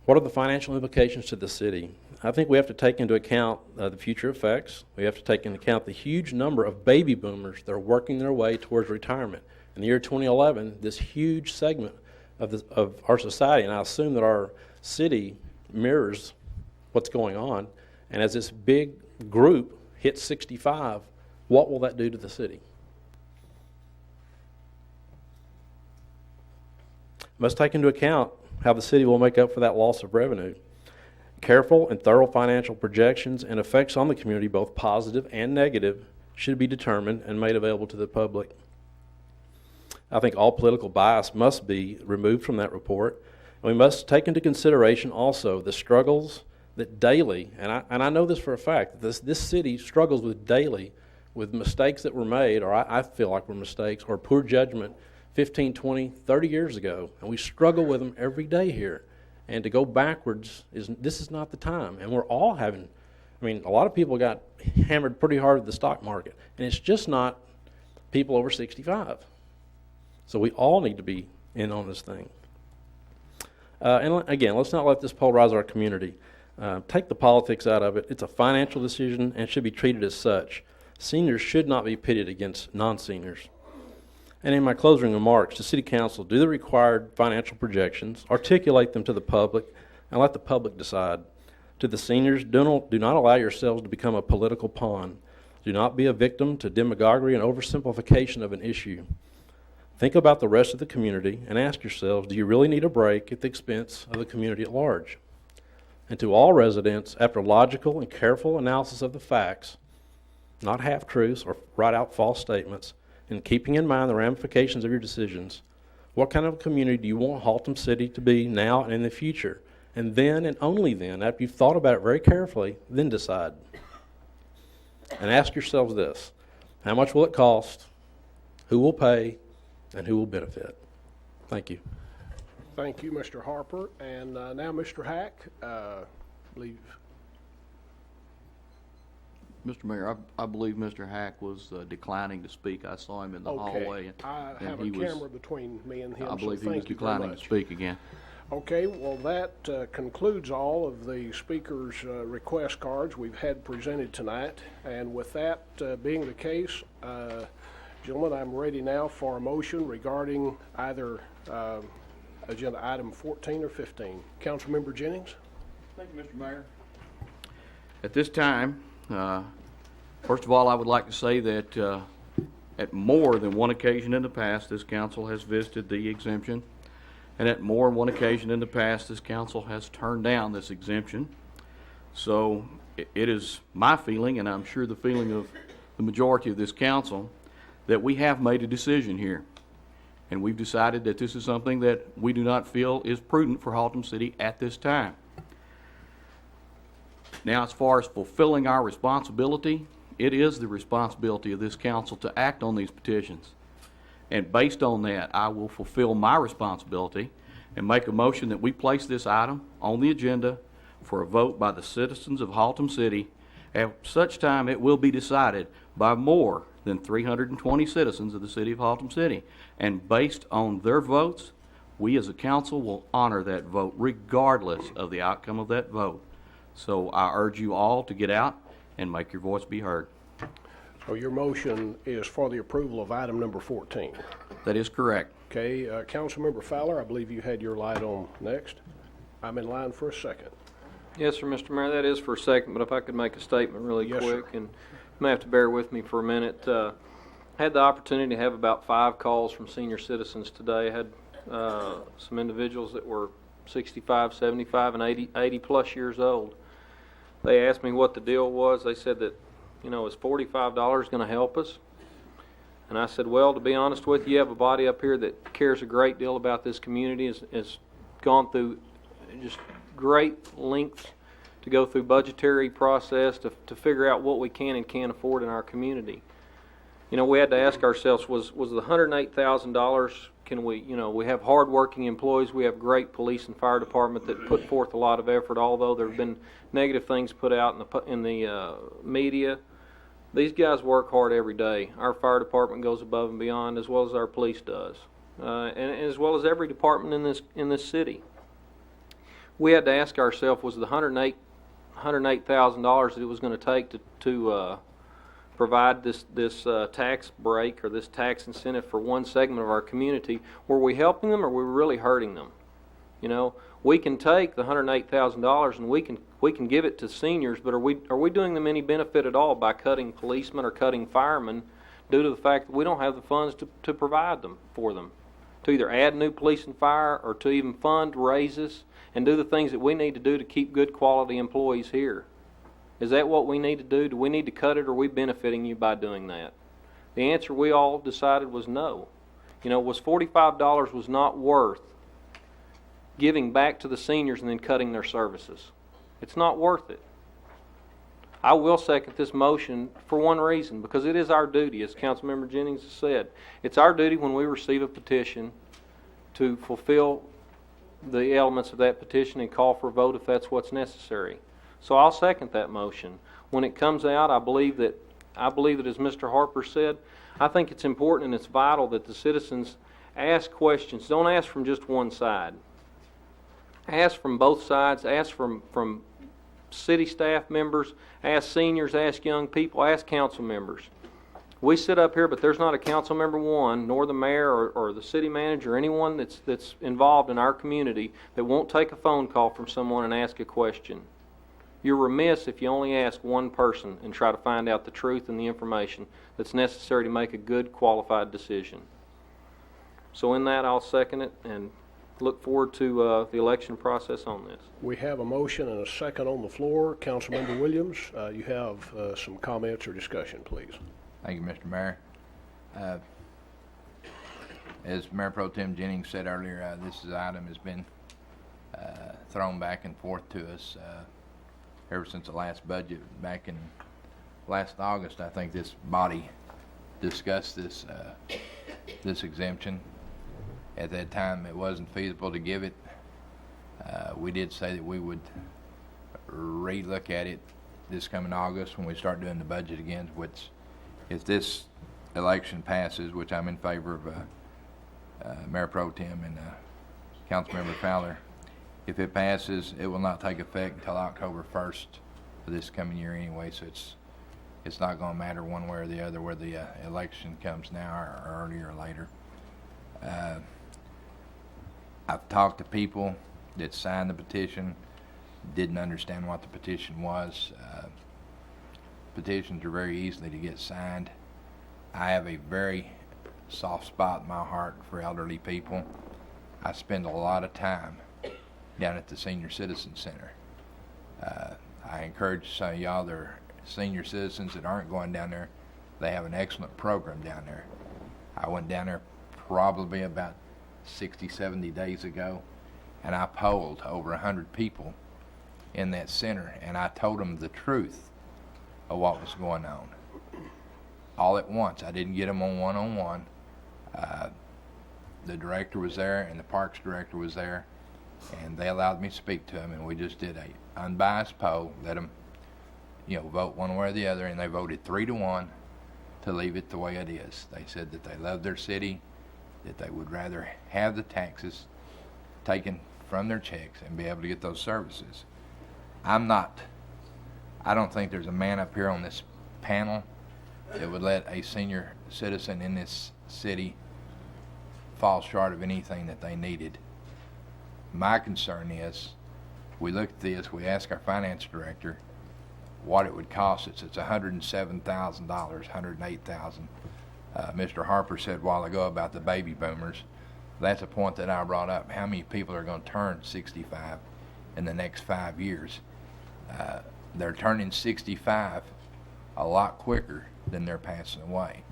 What are the financial implications to the city? I think we have to take into account the future effects. We have to take into account the huge number of baby boomers that are working their way towards retirement. In the year 2011, this huge segment of our society, and I assume that our city mirrors what's going on, and as this big group hits 65, what will that do to the city? Must take into account how the city will make up for that loss of revenue. Careful and thorough financial projections and effects on the community, both positive and negative, should be determined and made available to the public. I think all political bias must be removed from that report. And we must take into consideration also the struggles that daily, and I know this for a fact, this city struggles with daily with mistakes that were made, or I feel like were mistakes, or poor judgment 15, 20, 30 years ago, and we struggle with them every day here. And to go backwards, this is not the time. And we're all having, a lot of people got hammered pretty hard with the stock market, and it's just not people over 65. So we all need to be in on this thing. And again, let's not let this polarize our community. Take the politics out of it. It's a financial decision and should be treated as such. Seniors should not be pitted against non-seniors. And in my closing remarks, the City Council do the required financial projections, articulate them to the public, and let the public decide. To the seniors, do not allow yourselves to become a political pawn. Do not be a victim to demagoguery and oversimplification of an issue. Think about the rest of the community and ask yourselves, do you really need a break at the expense of the community at large? And to all residents, after logical and careful analysis of the facts, not half-truths or write-out false statements, and keeping in mind the ramifications of your decisions, what kind of a community do you want Haltom City to be now and in the future? And then, and only then, after you've thought about it very carefully, then decide. And ask yourselves this: how much will it cost? Who will pay? And who will benefit? Thank you. Thank you, Mr. Harper. And now Mr. Hack, believe. Mr. Mayor, I believe Mr. Hack was declining to speak. I saw him in the hallway. I have a camera between me and him. I believe so he was declining to speak again. Okay, well, that concludes all of the speakers' request cards we've had presented tonight. And with that being the case, gentlemen, I'm ready now for a motion regarding either agenda item 14 or 15. Councilmember Jennings? Thank you, Mr. Mayor. At this time, first of all, I would like to say that at more than one occasion in the past, this council has visited the exemption, and at more than one occasion in the past, this council has turned down this exemption. So it is my feeling, and I'm sure the feeling of the majority of this council, that we have made a decision here, and we've decided that this is something that we do not feel is prudent for Haltom City at this time. Now, as far as fulfilling our responsibility, it is the responsibility of this council to act on these petitions. And based on that, I will fulfill my responsibility and make a motion that we place this item on the agenda for a vote by the citizens of Haltom City. At such time, it will be decided by more than 320 citizens of the city of Haltom City. And based on their votes, we as a council will honor that vote regardless of the outcome of that vote. So I urge you all to get out and make your voice be heard. So your motion is for the approval of item number 14. That is correct. Okay, Councilmember Fowler, I believe you had your light on next. I'm in line for a second. Yes, sir, Mr. Mayor, that is for a second, but if I could make a statement really quick, and you may have to bear with me for a minute. I had the opportunity to have about 5 calls from senior citizens today. I had some individuals that were 65, 75, and 80 plus years old. They asked me what the deal was. They said that, is $45 going to help us? And I said, well, to be honest with you have a body up here that cares a great deal about this community, has gone through just great lengths to go through budgetary process to figure out what we can and can't afford in our community. we had to ask ourselves, was the $108,000, can we, we have hardworking employees, we have great police and fire department that put forth a lot of effort, although there have been negative things put out in the media. These guys work hard every day. Our fire department goes above and beyond, as well as our police does, and as well as every department in this city. We had to ask ourselves, was the $108,000 that it was going to take to provide this tax break or this tax incentive for one segment of our community, were we helping them or were we really hurting them? We can take the $108,000 and we can give it to seniors, but are we doing them any benefit at all by cutting policemen or cutting firemen due to the fact that we don't have the funds to provide them for them, to either add new police and fire or to even fund raises and do the things that we need to do to keep good quality employees here? Is that what we need to do? Do we need to cut it, or are we benefiting you by doing that? The answer we all decided was no. Was $45 was not worth giving back to the seniors and then cutting their services. It's not worth it. I will second this motion for one reason, because it is our duty, as Councilmember Jennings has said. It's our duty when we receive a petition to fulfill the elements of that petition and call for a vote if that's what's necessary. So I'll second that motion. When it comes out, I believe that as Mr. Harper said, I think it's important and it's vital that the citizens ask questions. Don't ask from just one side. Ask from both sides. Ask from city staff members. Ask seniors. Ask young people. Ask council members. We sit up here, but there's not a council member one, nor the mayor or the city manager, or anyone that's involved in our community that won't take a phone call from someone and ask a question. You're remiss if you only ask one person and try to find out the truth and the information that's necessary to make a good, qualified decision. So in that, I'll second it and look forward to the election process on this. We have a motion and a second on the floor. Councilmember Williams, you have some comments or discussion, please. Thank you, Mr. Mayor. As Mayor Pro Tem Jennings said earlier, this item has been thrown back and forth to us ever since the last budget. Back in last August, I think this body discussed this exemption. At that time, it wasn't feasible to give it. We did say that we would re-look at it this coming August when we start doing the budget again, which, if this election passes, which I'm in favor of Mayor Pro Tem and Councilmember Fowler, if it passes, it will not take effect until October 1st of this coming year anyway, so it's not going to matter one way or the other where the election comes now or earlier or later. I've talked to people that signed the petition, didn't understand what the petition was. Petitions are very easily to get signed. I have a very soft spot in my heart for elderly people. I spend a lot of time down at the Senior Citizen Center. I encourage some of y'all that are senior citizens that aren't going down there. They have an excellent program down there. I went down there probably about 60, 70 days ago, and I polled over 100 people in that center, and I told them the truth of what was going on. All at once. I didn't get them on one-on-one. The director was there, and the parks director was there, and they allowed me to speak to them, and we just did a unbiased poll, let them vote one way or the other, and they voted 3-1 to leave it the way it is. They said that they love their city, that they would rather have the taxes taken from their checks and be able to get those services. I don't think there's a man up here on this panel that would let a senior citizen in this city fall short of anything that they needed. My concern is, we look at this, we ask our finance director what it would cost us. It's $107,000, $108,000. Mr. Harper said a while ago about the baby boomers. That's a point that I brought up. How many people are going to turn 65 in the next 5 years? They're turning 65 a lot quicker than they're passing away.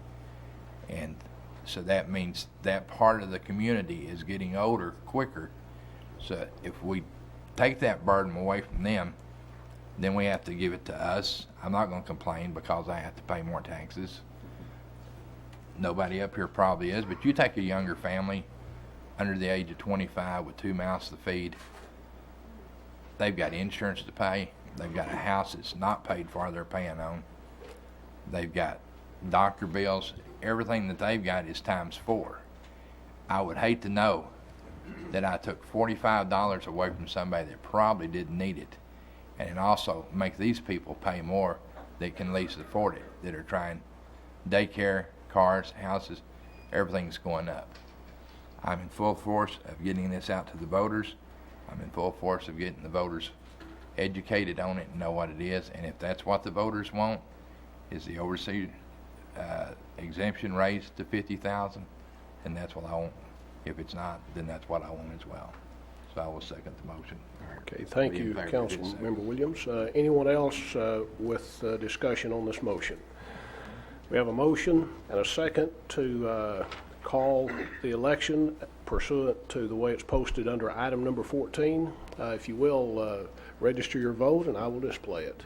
And so that means that part of the community is getting older quicker. So if we take that burden away from them, then we have to give it to us. I'm not going to complain because I have to pay more taxes. nobody up here probably is, but you take a younger family under the age of 25 with 2 mouths to feed, they've got insurance to pay, they've got a house that's not paid for they're paying on, they've got doctor bills, everything that they've got is times 4. I would hate to know that I took $45 away from somebody that probably didn't need it, and it also make these people pay more that can least afford it, that are trying daycare, cars, houses, everything's going up. I'm in full force of getting this out to the voters. I'm in full force of getting the voters educated on it and know what it is, and if that's what the voters want, is the overseer exemption raised to $50,000, and that's what I want. If it's not, then that's what I want as well. So I will second the motion. Okay, thank you, Councilmember Williams. Anyone else with discussion on this motion? We have a motion and a second to call the election pursuant to the way it's posted under item number 14. If you will, register your vote and I will display it.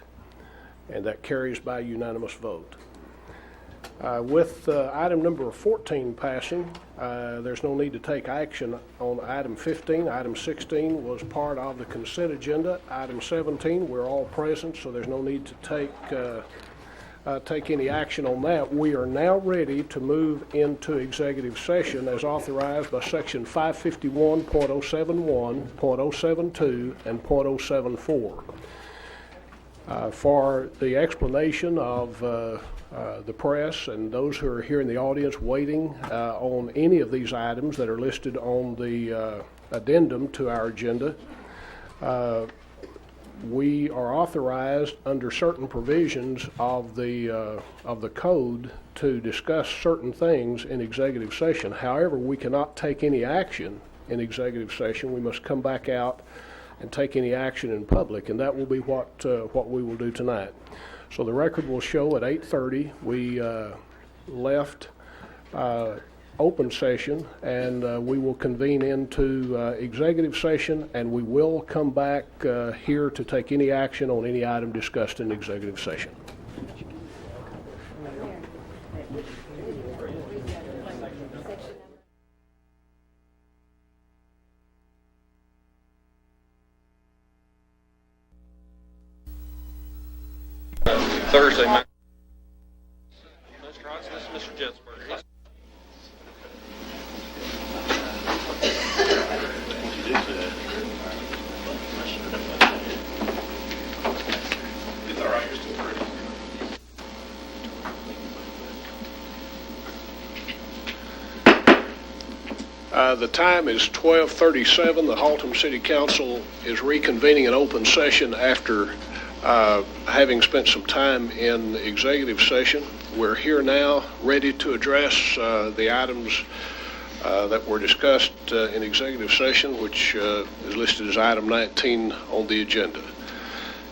And that carries by unanimous vote. With item number 14 passing, there's no need to take action on item 15. Item 16 was part of the consent agenda. Item 17, we're all present, so there's no need to take any action on that. We are now ready to move into executive session as authorized by section 551.071, .072, and .074. For the explanation of the press and those who are here in the audience waiting on any of these items that are listed on the addendum to our agenda, we are authorized under certain provisions of the code to discuss certain things in executive session. However, we cannot take any action in executive session. We must come back out and take any action in public, and that will be what we will do tonight. So the record will show at 8:30 we left open session, and we will convene into executive session, and we will come back here to take any action on any item discussed in executive session. Thursday, Mr. Hodson, this is Mr. Jensberger. It's all right, you're still free. The time is 12:37. The Haltom City Council is reconvening an open session after having spent some time in executive session. We're here now ready to address the items that were discussed in executive session, which is listed as item 19 on the agenda.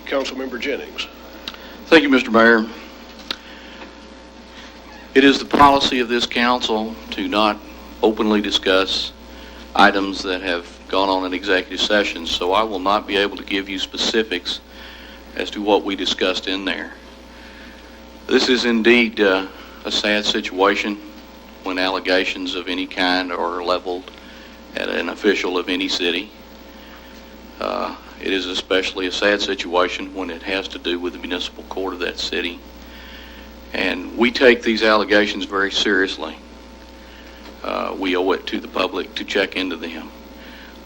Councilmember Jennings. Thank you, Mr. Mayor. It is the policy of this council to not openly discuss items that have gone on in executive session, so I will not be able to give you specifics as to what we discussed in there. This is indeed a sad situation when allegations of any kind are leveled at an official of any city. It is especially a sad situation when it has to do with the municipal court of that city. And we take these allegations very seriously. We owe it to the public to check into them.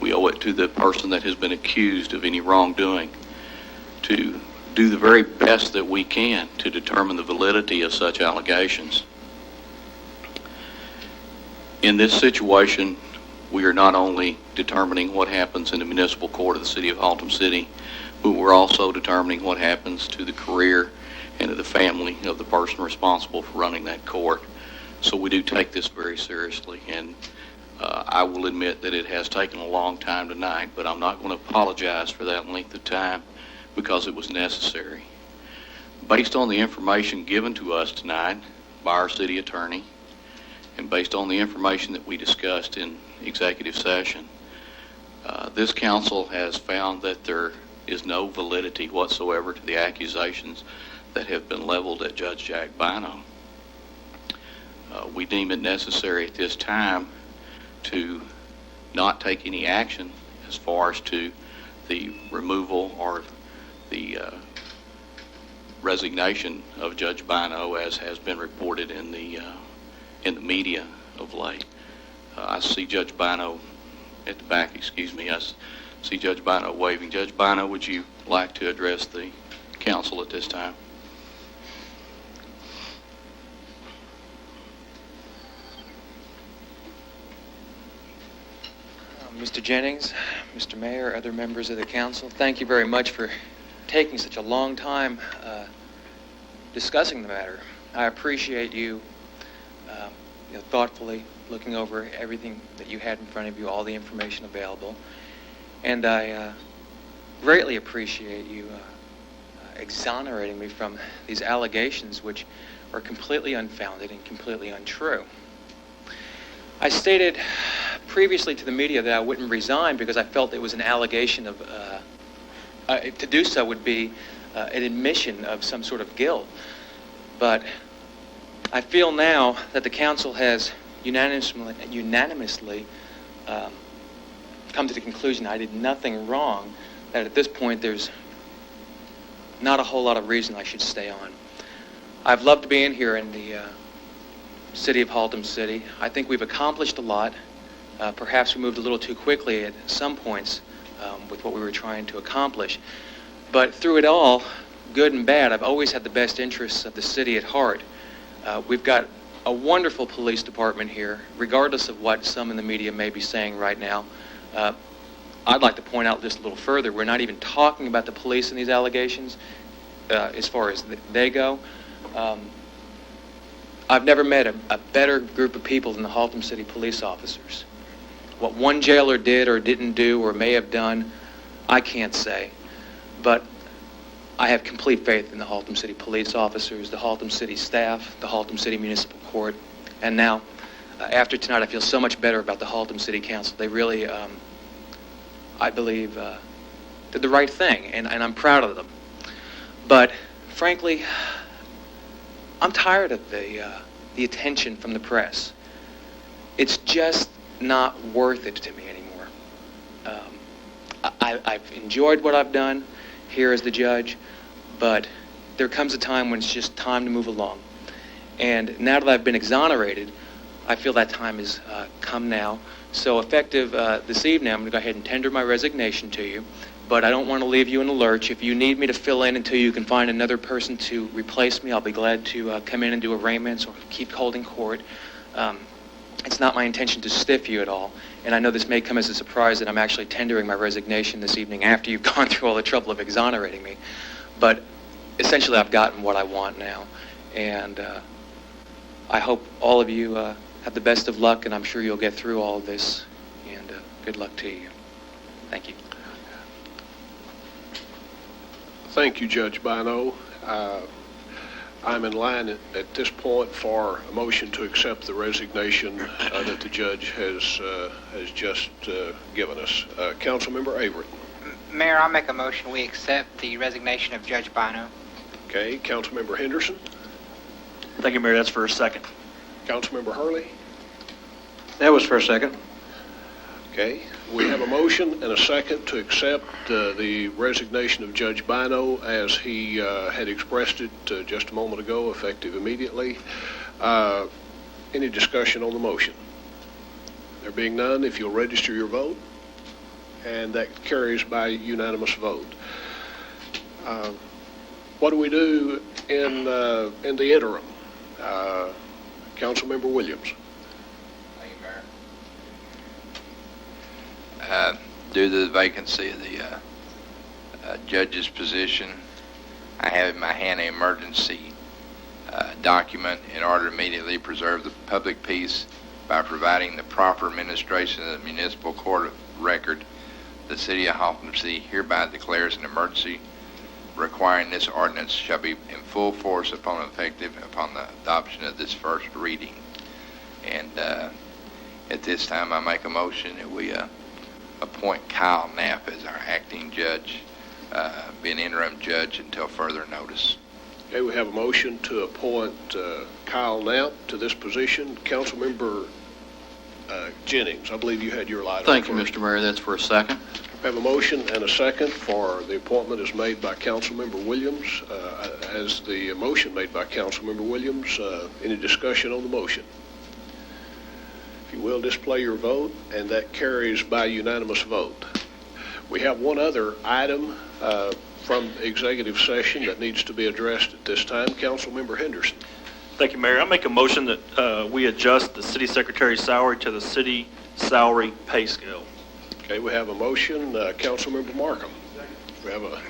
We owe it to the person that has been accused of any wrongdoing to do the very best that we can to determine the validity of such allegations. In this situation, we are not only determining what happens in the municipal court of the city of Haltom City, but we're also determining what happens to the career and to the family of the person responsible for running that court. So we do take this very seriously, and I will admit that it has taken a long time tonight, but I'm not going to apologize for that length of time because it was necessary. Based on the information given to us tonight by our city attorney, and based on the information that we discussed in executive session, this council has found that there is no validity whatsoever to the accusations that have been leveled at Judge Jack Bynum. we deem it necessary at this time to not take any action as far as to the removal or the resignation of Judge Bino, as has been reported in the media of late. I see Judge Bino at the back, excuse me. I see Judge Bino waving. Judge Bino, would you like to address the council at this time? Mr. Jennings, Mr. Mayor, other members of the council, thank you very much for taking such a long time discussing the matter. I appreciate you, thoughtfully looking over everything that you had in front of you, all the information available. And I greatly appreciate you exonerating me from these allegations, which are completely unfounded and completely untrue. I stated previously to the media that I wouldn't resign because I felt it was an allegation of, to do so would be an admission of some sort of guilt. But I feel now that the council has unanimously come to the conclusion I did nothing wrong, that at this point there's not a whole lot of reason I should stay on. I've loved being here in the city of Haltom City. I think we've accomplished a lot. Perhaps we moved a little too quickly at some points with what we were trying to accomplish. But through it all, good and bad, I've always had the best interests of the city at heart. We've got a wonderful police department here, regardless of what some in the media may be saying right now. I'd like to point out just a little further, we're not even talking about the police in these allegations as far as they go. I've never met a better group of people than the Haltom City police officers. What one jailer did or didn't do or may have done, I can't say. But I have complete faith in the Haltom City police officers, the Haltom City staff, the Haltom City Municipal Court, and now, after tonight, I feel so much better about the Haltom City Council. They really, I believe, did the right thing, and I'm proud of them. But, frankly, I'm tired of the attention from the press. It's just not worth it to me anymore. I've enjoyed what I've done here as the judge, but there comes a time when it's just time to move along. And now that I've been exonerated, I feel that time has come now. So effective this evening, I'm going to go ahead and tender my resignation to you. But I don't want to leave you in a lurch. If you need me to fill in until you can find another person to replace me, I'll be glad to come in and do arraignments or keep holding court. It's not my intention to stiff you at all. And I know this may come as a surprise that I'm actually tendering my resignation this evening after you've gone through all the trouble of exonerating me. But essentially, I've gotten what I want now. And I hope all of you have the best of luck, and I'm sure you'll get through all of this. And good luck to you. Thank you. Thank you, Judge Bino. I'm in line at this point for a motion to accept the resignation that the judge has just given us. Councilmember Averett. Mayor, I'll make a motion we accept the resignation of Judge Bino. Okay, Councilmember Henderson. Thank you, Mayor. That's for a second. Councilmember Hurley. That was for a second. Okay, we have a motion and a second to accept the resignation of Judge Bino as he had expressed it just a moment ago, effective immediately. Any discussion on the motion? There being none, if you'll register your vote, and that carries by unanimous vote. What do we do in the interim? Councilmember Williams. Due to the vacancy of the judge's position, I have in my hand an emergency document in order to immediately preserve the public peace by providing the proper administration of the municipal court record. The city of Haltom City hereby declares an emergency requiring this ordinance shall be in full force upon the adoption of this first reading. And at this time, I make a motion that we appoint Kyle Knapp as our acting judge, be an interim judge until further notice. Okay, we have a motion to appoint Kyle Knapp to this position. Councilmember Jennings, I believe you had your light on. Thank you, Mr. Mayor. That's for a second. We have a motion and a second for the appointment is made by Councilmember Williams. As the motion made by Councilmember Williams, any discussion on the motion? If you will, display your vote, and that carries by unanimous vote. We have one other item from executive session that needs to be addressed at this time. Councilmember Henderson. Thank you, Mayor. I make a motion that we adjust the city secretary's salary to the city salary pay scale. Okay, we have a motion, Councilmember Markham. We have a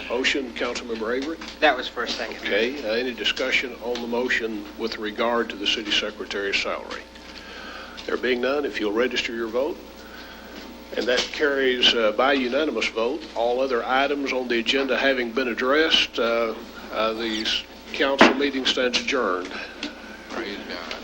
motion, Councilmember Avery. That was for a second. Okay, any discussion on the motion with regard to the city secretary's salary? There being none, if you'll register your vote. And that carries by unanimous vote. All other items on the agenda having been addressed, the council meeting stands adjourned. Praise God.